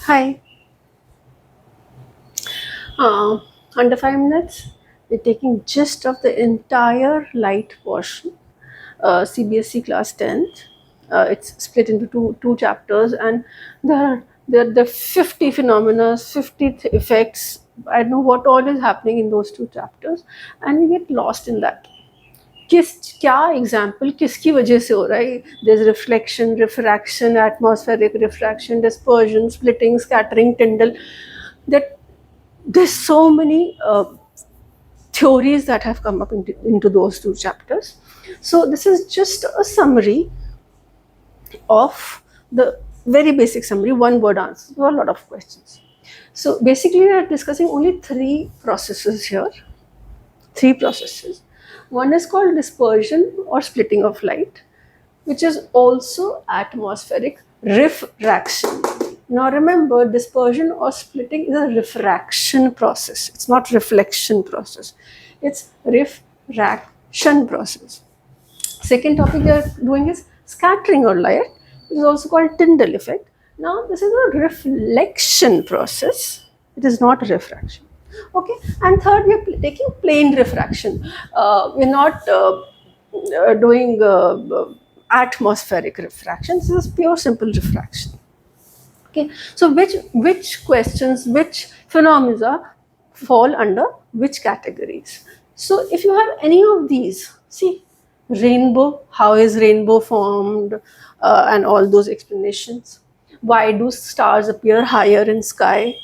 Hi. Uh, Under 5 minutes, we're taking gist of the entire light portion, CBSE class 10th. It's split into two chapters, and there are 50 phenomena, 50 effects. I don't know what all is happening in those two chapters, and we get lost in that. किस क्या example किसकी वजह से हो रहा है there is reflection refraction atmospheric refraction dispersion splitting scattering Tyndall that there's so many theories that have come up into those two chapters. So this is just a summary of the very basic summary, one word answers to a lot of questions. So basically we are discussing only three processes here, three processes. One is called dispersion or splitting of light, which is also atmospheric refraction. Now remember, dispersion or splitting is a refraction process. It's not reflection process. It's refraction process. Second topic we are doing is scattering or light. It is also called Tyndall effect. Now this is a reflection process. It is not refraction. Okay. And third, we are taking plane refraction. We're not doing atmospheric refraction. This is pure simple refraction. Okay, so which questions, which phenomena fall under which categories? So if you have any of these, see, rainbow, how is rainbow formed, and all those explanations. Why do stars appear higher in sky?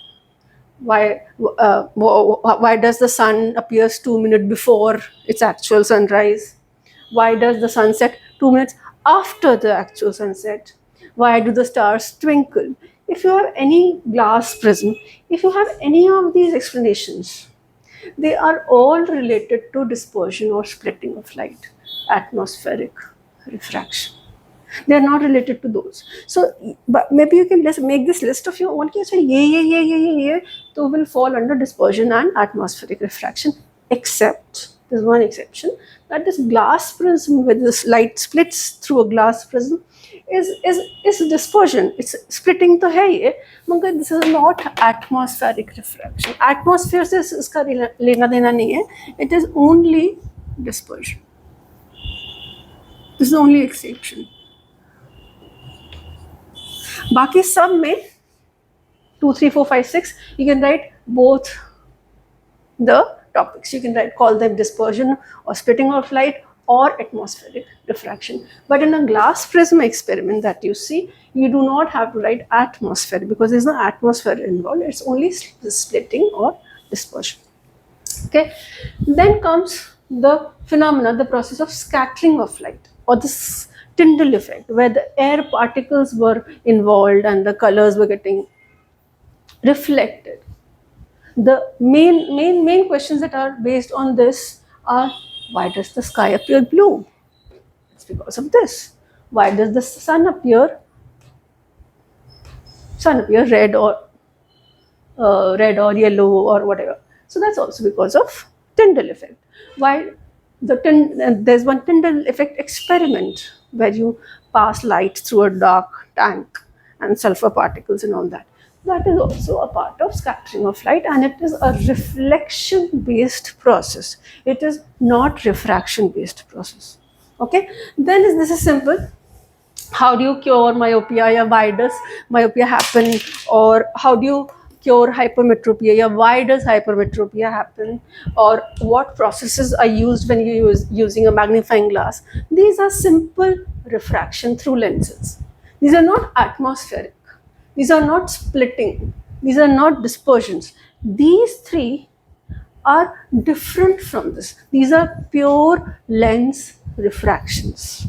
Why why does the sun appears 2 minutes before its actual sunrise? Why does the sunset 2 minutes after the actual sunset? Why do the stars twinkle? If you have any glass prism, if you have any of these explanations, they are all related to dispersion or splitting of light, atmospheric refraction. They are not related to those. So, but maybe you can just make this list of your own. Say, yeah, so will fall under dispersion and atmospheric refraction, except there's one exception, that this glass prism with this light splits through a glass prism is dispersion. It's splitting to hai, but this is not atmospheric refraction. Atmosphere से इसका लेना देना नहीं है. It is only dispersion. This is the only exception. बाकी सब में 2, 3, 4, 5, 6 you can write both the topics. You can call them dispersion or splitting of light or atmospheric refraction. But in a glass prism experiment that you see, you do not have to write atmosphere because there's no atmosphere involved. It's only splitting or dispersion. Okay. Then comes the phenomena, the process of scattering of light, or the Tyndall effect, where the air particles were involved and the colors were getting reflected. The main questions that are based on this are: why does the sky appear blue? It's because of this. Why does the sun appear red or yellow or whatever? So that's also because of Tyndall effect. Why there's one Tyndall effect experiment where you pass light through a dark tank and sulfur particles and all that. That is also a part of scattering of light, and it is a reflection based process. It is not refraction based process. Okay, then this is simple. How do you cure myopia? Why does myopia happen? Or how do you cure hypermetropia? Why does hypermetropia happen? Or what processes are used when you using a magnifying glass? These are simple refraction through lenses. These are not atmospheric. These are not splitting. These are not dispersions. These three are different from this. These are pure lens refractions.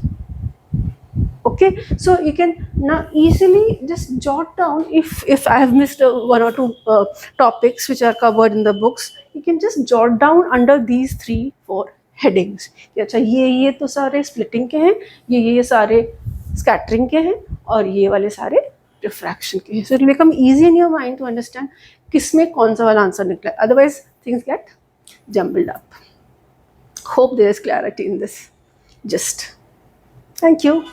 Okay, so you can now easily just jot down, if I have missed one or two topics which are covered in the books, you can just jot down under these 3-4 headings कि अच्छा ये तो सारे splitting के हैं, ये सारे scattering के हैं, और ये वाले सारे refraction के हैं. So it will become easy in your mind to understand किसमें कौन सा वाला आंसर निकला. Otherwise things get jumbled up. Hope there is clarity in this. Just thank you.